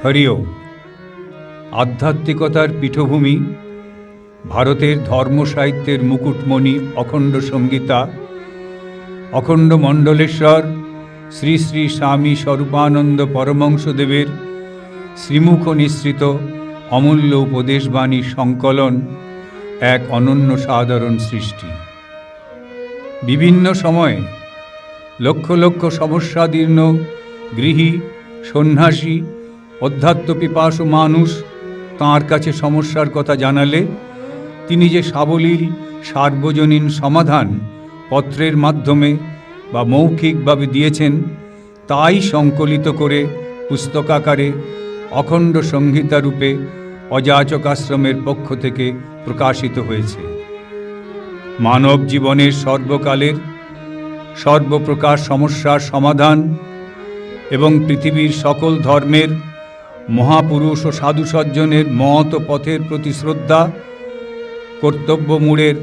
হরি ওম। আধ্যাত্মিকতার পীঠভূমি, ভারতের ধর্ম সাহিত্যের মুকুটমণি অখণ্ড সংগীতা, অখণ্ড মণ্ডলেশ্বর শ্রী শ্রী স্বামী স্বরূপানন্দ পরমহংসদেবের শ্রীমুখ নিঃসৃত অমূল্য উপদেশবাণীর সংকলন এক অনন্য সাধারণ সৃষ্টি। বিভিন্ন সময়ে লক্ষ লক্ষ সমস্যাদীর্ণ গৃহী, সন্ন্যাসী, অধ্যাত্মপিপাসু মানুষ তাঁর কাছে সমস্যার কথা জানালে তিনি যে সাবলীল সার্বজনীন সমাধান পত্রের মাধ্যমে বা মৌখিকভাবে দিয়েছেন, তাই সংকলিত করে পুস্তকাকারে অখণ্ড সংহিতা রূপে অযাচক আশ্রমের পক্ষ থেকে প্রকাশিত হয়েছে। মানব জীবনের সর্বকালের সর্বপ্রকার সমস্যার সমাধান এবং পৃথিবীর সকল ধর্মের মহাপুরুষ ও সাধু সজ্জনের মহৎ পথের প্রতি শ্রদ্ধা, কর্তব্যমূঢ়ের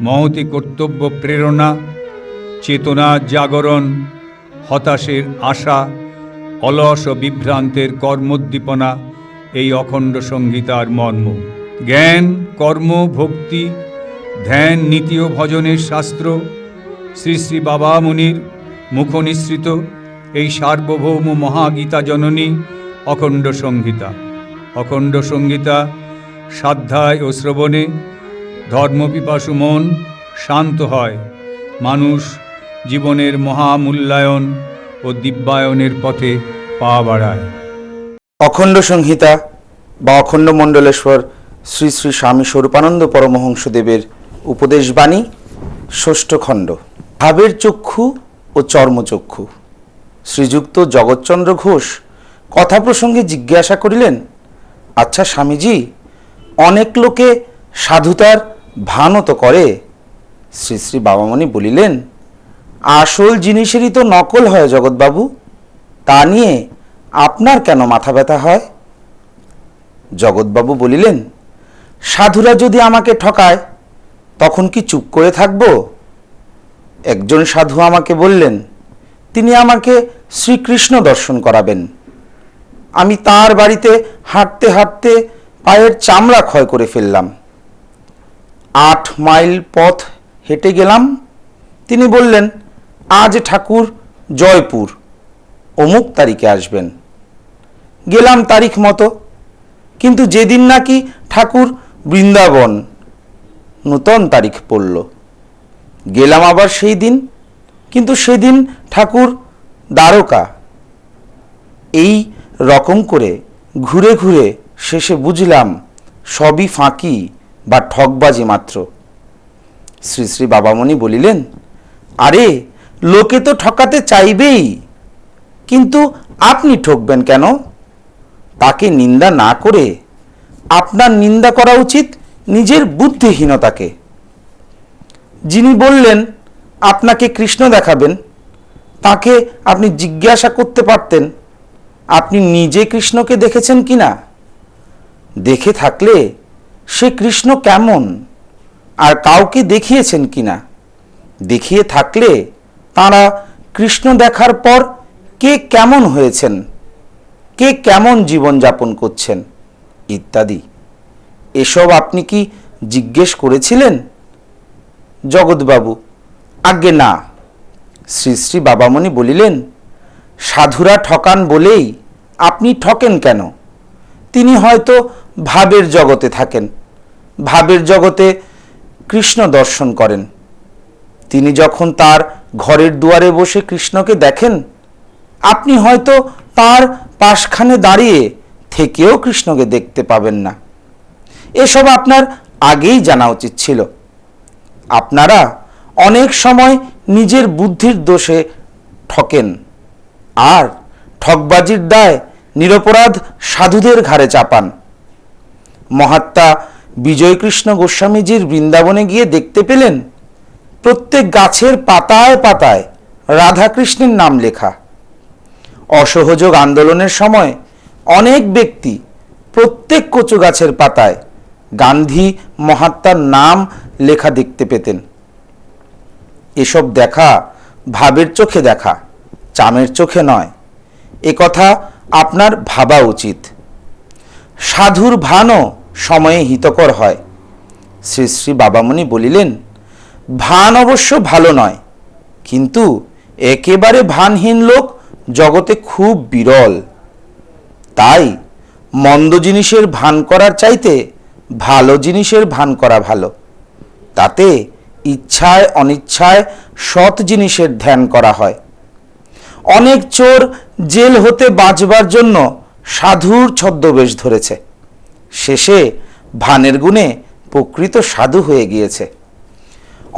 মহতি কর্তব্য প্রেরণা, চেতনা জাগরণ, হতাশের আশা, অলস ও বিভ্রান্তের কর্মোদ্দীপনা এই অখণ্ড সংহিতার মর্ম। জ্ঞান, কর্ম, ভক্তি, ধ্যান, নীতি ও ভজনের শাস্ত্র শ্রী শ্রী বাবা মুনির মুখ নিঃসৃত এই সার্বভৌম মহাগীতা জননী অখণ্ড সংহিতা। অখণ্ড সংহিতা সাধ্যায় ও শ্রবণে ধর্মপিপাসু মন শান্ত হয়, মানুষ জীবনের মহামূল্যায়ন ও দিব্যায়নের পথে পা বাড়ায়। অখণ্ড সংহিতা বা অখণ্ড মণ্ডলেশ্বর শ্রী শ্রী স্বামী স্বরূপানন্দ পরমহংসদেবের উপদেশবাণী, ষষ্ঠ খণ্ড। ভাবের চক্ষু ও চর্মচক্ষু। শ্রীযুক্ত জগৎচন্দ্র ঘোষ কথা প্রসঙ্গে জিজ্ঞাসা করিলেন, আচ্ছা স্বামীজি, অনেক লোকে সাধুতার ভানও তো করে। শ্রী শ্রী বাবামণি বলিলেন, আসল জিনিসেরই তো নকল হয় জগৎবাবু, তা নিয়ে আপনার কেন মাথা ব্যথা হয়? জগৎবাবু বলিলেন, সাধুরা যদি আমাকে ঠকায় তখন কি চুপ করে থাকব? একজন সাধু আমাকে বললেন তিনি আমাকে শ্রীকৃষ্ণ দর্শন করাবেন। আমি তার বাড়িতে হাঁটতে হাঁটতে পায়ের চামড়া ক্ষয় করে ফেললাম। 8 মাইল পথ হেঁটে গেলাম। তিনি বললেন, আজ ঠাকুর জয়পুর, অমুক তারিখে আসবেন। গেলাম তারিখ মতো, কিন্তু যেদিন নাকি ঠাকুর বৃন্দাবন, নূতন তারিখ পড়ল। গেলাম আবার সেই দিন, কিন্তু সেদিন ঠাকুর দ্বারকা। এই রকম করে ঘুরে ঘুরে শেষে বুঝলাম সবই ফাঁকি বা ঠকবাজি মাত্র। শ্রী শ্রী বাবামণি বলিলেন, আরে লোকে তো ঠকাতে চাইবেই, কিন্তু আপনি ঠকবেন কেন? তাকে নিন্দা না করে আপনার নিন্দা করা উচিত নিজের বুদ্ধিহীনতাকে। যিনি বললেন আপনাকে কৃষ্ণ দেখাবেন, তাকে আপনি জিজ্ঞাসা করতে পারতেন, আপনি নিজে কৃষ্ণকে দেখেছেন কিনা? দেখে থাকলে সে কৃষ্ণ কেমন আর কাউকে দেখিয়েছেন কিনা? দেখিয়ে থাকলে তারা কৃষ্ণ দেখার পর কে কেমন হয়েছেন, কে কেমন জীবনযাপন করছেন ইত্যাদি। এসব আপনি কি জিজ্ঞেস করেছিলেন? জগৎবাবু, আজ্ঞে না। শ্রী শ্রী বাবামণি বলিলেন, সাধুরা ঠকান বলেই আপনি ঠকেন কেন? তিনি হয়তো ভাবের জগতে থাকেন, ভাবের জগতে কৃষ্ণ দর্শন করেন। তিনি যখন তার ঘরের দুয়ারে বসে কৃষ্ণকে দেখেন, আপনি হয়তো তার পাশখানে দাঁড়িয়ে থেকেও কৃষ্ণকে দেখতে পাবেন না। এসব আপনার আগেই জানা উচিত ছিল। আপনারা অনেক সময় নিজের বুদ্ধির দোষে ঠকেন, আর ঠকবাজির দায় নিরপরাধ সাধুদের ঘাড়ে চাপান। মহাত্মা বিজয়কৃষ্ণ গোস্বামীজির বৃন্দাবনে গিয়ে দেখতে পেলেন প্রত্যেক গাছের পাতায় পাতায় রাধাকৃষ্ণের নাম লেখা। অসহযোগ আন্দোলনের সময় অনেক ব্যক্তি প্রত্যেক কচু গাছের পাতায় গান্ধী মহাত্মার নাম লেখা দেখতে পেতেন। এসব দেখা ভাবের চোখে দেখা, চামের চোখে নয়, এ কথা আপনার ভাবা উচিত। সাধুর ভানও সময়ে হিতকর হয়। শ্রী শ্রী বাবামণি বলিলেন, ভান অবশ্য ভালো নয়, কিন্তু একেবারে ভানহীন লোক জগতে খুব বিরল। তাই মন্দ জিনিসের ভান করার চাইতে ভালো জিনিসের ভান করা ভালো। তাতে ইচ্ছায় অনিচ্ছায় সৎ জিনিসের ধ্যান করা হয়। অনেক চোর জেল হতে বাঁচবার জন্য সাধুর ছদ্মবেশ ধরেছে, শেষে ভানের গুণে প্রকৃত সাধু হয়ে গিয়েছে।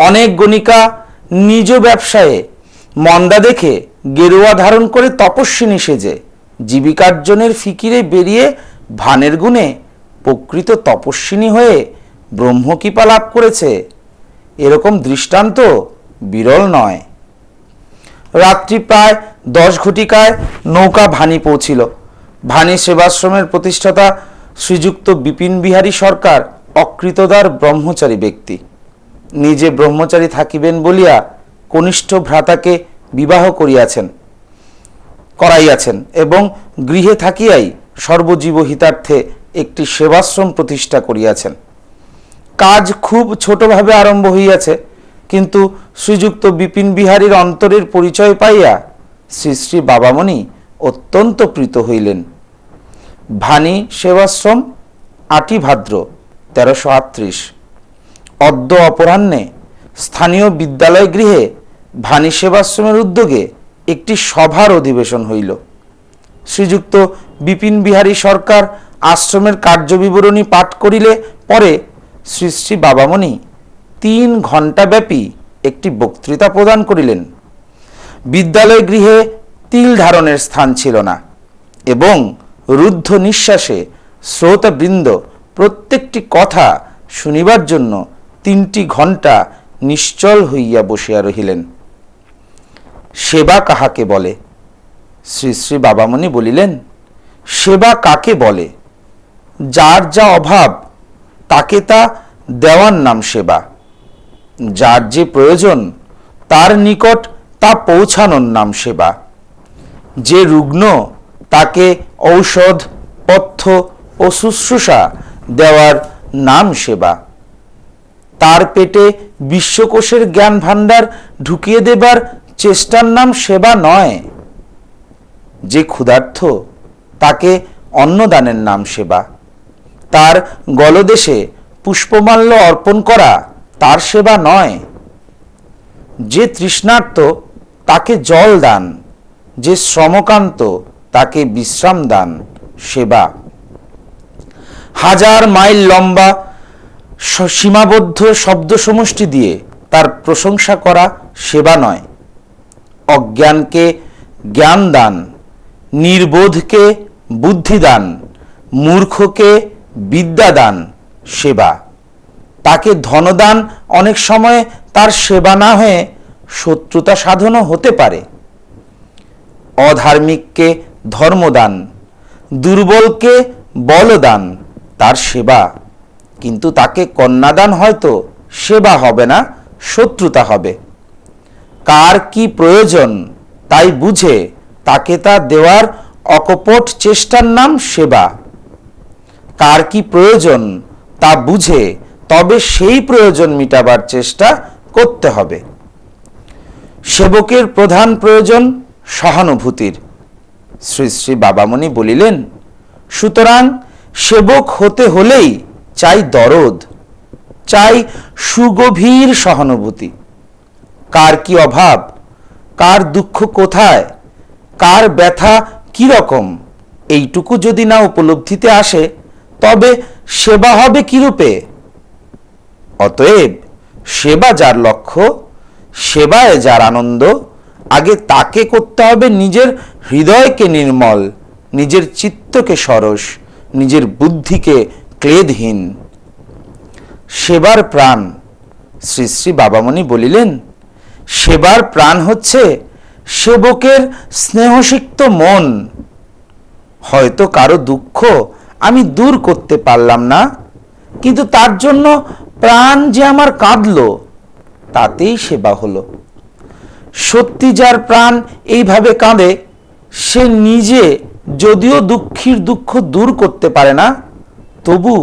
অনেক গণিকা নিজ ব্যবসায়ে মন্দা দেখে গেরুয়া ধারণ করে তপস্বিনী সেজে জীবিকার্জনের ফিকিরে বেরিয়ে ভানের গুণে প্রকৃত তপস্বিনী হয়ে ব্রহ্মকৃপা লাভ করেছে। এরকম দৃষ্টান্ত বিরল নয়। রাত্রি প্রায় 10 ঘটিকায় নৌকা ভানি পৌঁছিল। ভানি সেবাশ্রমের প্রতিষ্ঠাতা শ্রীযুক্ত বিপিন বিহারী সরকার অকৃতদার ব্রহ্মচারী ব্যক্তি। নিজে ব্রহ্মচারী থাকিবেন বলিয়া কনিষ্ঠ ভ্রাতাকে বিবাহ করাইয়াছেন এবং গৃহে থাকিয়াই সর্বজীব হিতার্থে একটি সেবাশ্রম প্রতিষ্ঠা করিয়াছেন। কাজ খুব ছোটভাবে আরম্ভ হইয়াছে, কিন্তু শ্রীযুক্ত বিপিন বিহারীর অন্তরের পরিচয় পাইয়া শ্রী শ্রী বাবামণি অত্যন্ত প্রীত হইলেন। ভানি সেবাশ্রম 8ই ভাদ্র 1338। অদ্য অপরাহ্নে স্থানীয় বিদ্যালয় গৃহে ভানি সেবাশ্রমের উদ্যোগে একটি সভার অধিবেশন হইল। শ্রীযুক্ত বিপিন বিহারী সরকার আশ্রমের কার্যবিবরণী পাঠ করিলে পরে শ্রী শ্রী বাবামণি 3 ঘণ্টা ব্যাপী একটি বক্তৃতা প্রদান করিলেন। বিদ্যালয় গৃহে তিল ধারণের স্থান ছিল না এবং রুদ্ধ নিঃশ্বাসে শ্রোতাবৃন্দ প্রত্যেকটি কথা শুনিবার জন্য 3টি ঘণ্টা নিশ্চল হইয়া বসিয়া রহিলেন। সেবা কাহাকে বলে? শ্রী শ্রী বাবামণি বলিলেন, সেবা কাকে বলে? যার যা অভাব তাকে তা দেওয়ার নাম সেবা। যার যে প্রয়োজন তার নিকট তা পৌঁছানোর নাম সেবা। যে রুগ্ন তাকে ঔষধ পথ্য ও শুশ্রূষা দেওয়ার নাম সেবা। তার পেটে বিশ্বকোষের জ্ঞান ভাণ্ডার ঢুকিয়ে দেবার চেষ্টার নাম সেবা নয়। যে ক্ষুধার্ত তাকে অন্নদানের নাম সেবা। তার গলদেশে পুষ্পমাল্য অর্পণ করা তার সেবা নয়। যে তৃষ্ণার্ত তাকে জল দান, যে শ্রমকান্ত তাকে বিশ্রাম দান সেবা। 1000 মাইল লম্বা সীমাবদ্ধ শব্দ সমষ্টি দিয়ে তার প্রশংসা করা সেবা নয়। অজ্ঞানকে জ্ঞান দান, নির্বোধকে বুদ্ধি দান, মূর্খকে বিদ্যা দান সেবা। তাকে ধনদান অনেক সময় তার সেবা না হয়ে শত্রুতা সাধনও হতে পারে। অধার্মিককে ধর্মদান, দুর্বলকে বলদান তার সেবা, কিন্তু তাকে কন্যাদান হয়তো সেবা হবে না, শত্রুতা হবে। কার কি প্রয়োজন তাই বুঝে তাকে তা দেওয়ার অকপট চেষ্টার নাম সেবা। কার কি প্রয়োজন তা বুঝে তবে সেই প্রয়োজন মিটাবার চেষ্টা করতে হবে। সেবকের প্রধান প্রয়োজন সহানুভূতির। শ্রী শ্রী বাবামণি বলিলেন, সুতরাং সেবক হতে হলেই চাই দরদ, চাই সুগভীর সহানুভূতি। কার কি অভাব, কার দুঃখ কোথায়, কার ব্যথা কি রকম, এইটুকু যদি না উপলব্ধিতে আসে তবে সেবা হবে কিরূপে? অতএব সেবা যার লক্ষ্য, সেবায় যার আনন্দ, আগে তাকে করতে হবে নিজের হৃদয়কে নির্মল, নিজের চিত্তকে সরস, নিজের বুদ্ধিকে ক্লেদহীন। সেবার প্রাণ। শ্রী শ্রী বাবামণি বলিলেন, সেবার প্রাণ হচ্ছে সেবকের স্নেহসিক্ত মন। হয়তো কারো দুঃখ আমি দূর করতে পারলাম না, কিন্তু তার জন্য প্রাণ যে আমার কাঁদলো, তাতেই সেবা হলো। সত্যি যার প্রাণ এইভাবে কাঁদে, সে নিজে যদিও দুঃখীর দুঃখ দূর করতে পারে না, তবু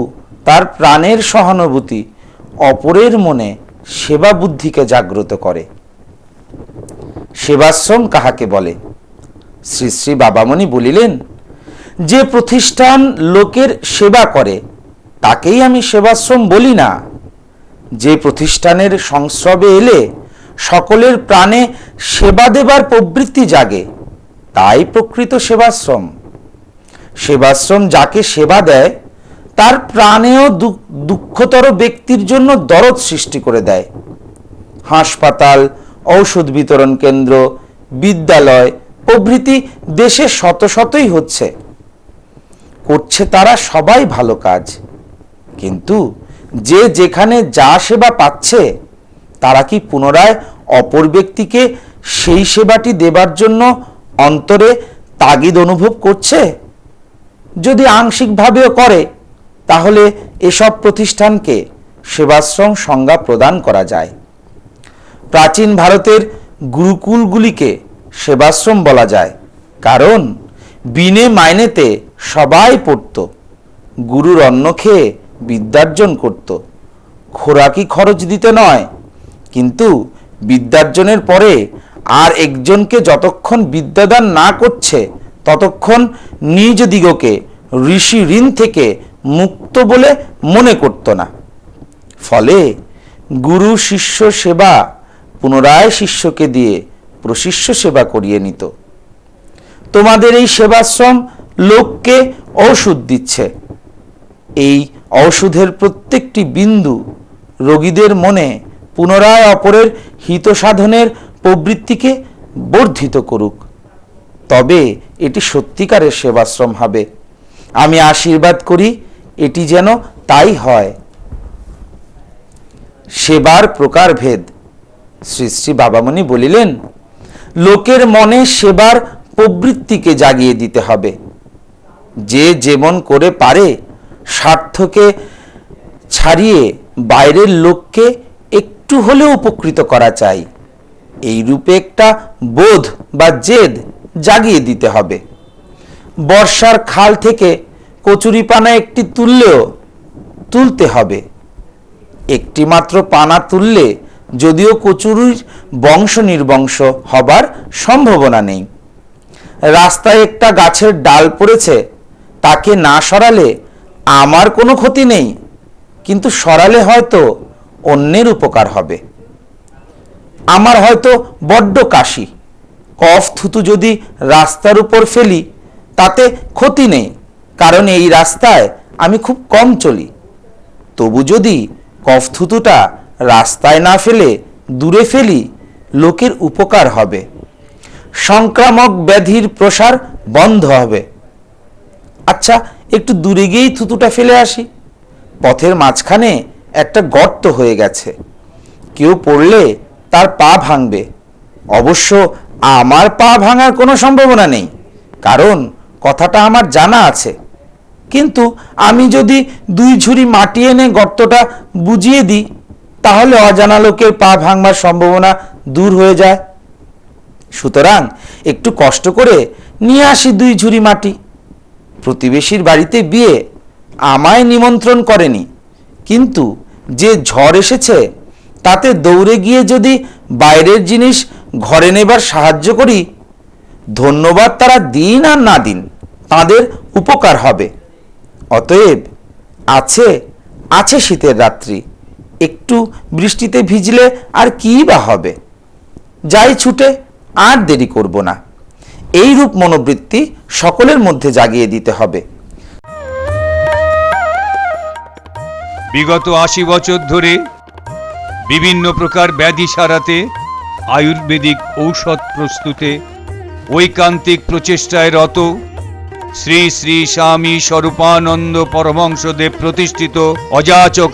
তার প্রাণের সহানুভূতি অপরের মনে সেবা বুদ্ধিকে জাগ্রত করে। সেবাশ্রম কাহাকে বলে? শ্রী শ্রী বাবামণি বলিলেন, যে প্রতিষ্ঠান লোকের সেবা করে তাকেই আমি সেবাশ্রম বলি না। যে প্রতিষ্ঠানের সংস্রবে এলে সকলের প্রাণে সেবা দেবার প্রবৃত্তি জাগে তাই প্রকৃত সেবাশ্রম। সেবাশ্রম যাকে সেবা দেয় তার প্রাণেও দুঃখতর ব্যক্তির জন্য দরদ সৃষ্টি করে দেয়। হাসপাতাল, ঔষধ বিতরণ কেন্দ্র, বিদ্যালয় প্রভৃতি দেশে শত শতই হচ্ছে, করছে তারা সবাই ভালো কাজ। কিন্তু যে যেখানে যা সেবা পাচ্ছে তারা কি পুনরায় অপর ব্যক্তিকে সেই সেবাটি দেবার জন্য অন্তরে তাগিদ অনুভব করছে? যদি আংশিকভাবেও করে তাহলে এসব প্রতিষ্ঠানকে সেবাশ্রম সংজ্ঞা প্রদান করা যায়। প্রাচীন ভারতের গুরুকুলগুলিকে সেবাশ্রম বলা যায়, কারণ বিনে মাইনেতে সবাই পড়ত, গুরুর অন্ন খেয়ে বিদ্যার্জন করত। খোরাকি খরচ দিতে নয়, কিন্তু বিদ্যার্জনের পরে আর একজনকে যতক্ষণ বিদ্যাদান না করছে ততক্ষণ নিজ দিগকে ঋষি ঋণ থেকে মুক্ত বলে মনে করত না। ফলে গুরু শিষ্য সেবা পুনরায় শিষ্যকে দিয়ে প্রশিষ্য সেবা করিয়ে নিত। তোমাদের এই সেবাশ্রম লোককে ঔষধ দিচ্ছে। এই ঔষধের প্রত্যেকটি বিন্দু রোগীদের মনে পুনরায় অপরের হিত সাধনের প্রবৃত্তিকে বর্ধিত করুক, তবে এটি সত্যিকারের সেবাশ্রম হবে। আমি আশীর্বাদ করি এটি যেন তাই হয়। সেবার প্রকারভেদ। শ্রী শ্রী বাবামণি বলিলেন, লোকের মনে সেবার প্রবৃত্তিকে জাগিয়ে দিতে হবে। যে যেমন করে পারে স্বার্থকে ছাড়িয়ে বাইরের লোককে একটু হলেও উপকৃত করা চাই, এই রূপে একটা বোধ বা জেদ জাগিয়ে দিতে হবে। বর্ষার খাল থেকে কচুরিপানা একটি তুললেও তুলতে হবে। একটি মাত্র পানা তুললে যদিও কচুরির বংশ নির্বংশ হবার সম্ভাবনা নেই। রাস্তায় একটা গাছের ডাল পড়েছে, তাকে না সরালে আমার কোনো ক্ষতি নেই, কিন্তু সরালে হয়তো অন্যের উপকার হবে। আমার হয়তো বড্ড কাশি, কফ থুতু যদি রাস্তার উপর ফেলি তাতে ক্ষতি নেই, কারণ এই রাস্তায় আমি খুব কম চলি। তবু যদি কফ থুতুটা রাস্তায় না ফেলে দূরে ফেলি লোকের উপকার হবে, সংক্রামক ব্যাধির প্রসার বন্ধ হবে। আচ্ছা, একটু দূরে গিয়েই থুতুটা ফেলে আসি। পথের মাঝখানে একটা গর্ত হয়ে গেছে, কেউ পড়লে তার পা ভাঙবে। অবশ্য আমার পা ভাঙার কোনো সম্ভাবনা নেই, কারণ কথাটা আমার জানা আছে। কিন্তু আমি যদি 2 ঝুড়ি মাটি এনে গর্তটা বুঝিয়ে দিই তাহলে অজানা লোকের পা ভাঙবার সম্ভাবনা দূর হয়ে যায়। সুতরাং একটু কষ্ট করে নিয়ে আসি 2 ঝুড়ি মাটি। প্রতিবেশীর বাড়িতে বিয়ে, আমায় নিমন্ত্রণ করেনি, কিন্তু যে ঝড় এসেছে তাতে দৌড়ে গিয়ে যদি বাইরের জিনিস ঘরে নেবার সাহায্য করি, ধন্যবাদ তারা দিন আর না দিন তাদের উপকার হবে। অতএব আছে আছে শীতের রাত্রি, একটু বৃষ্টিতে ভিজলে আর কি বা হবে, যাই ছুটে, আর দেরি করব না। এই রূপ মনোবৃত্তি সকলের মধ্যে জাগিয়ে দিতে হবে। বিগত 80 বছর ধরে বিভিন্ন প্রকার ব্যাধি সারাতে আয়ুর্বেদিক ঔষধ প্রস্তুতে ঐকান্তিক প্রচেষ্টায় রত শ্রী শ্রী স্বামী স্বরূপানন্দ পরমহংসদেব প্রতিষ্ঠিত অযাচক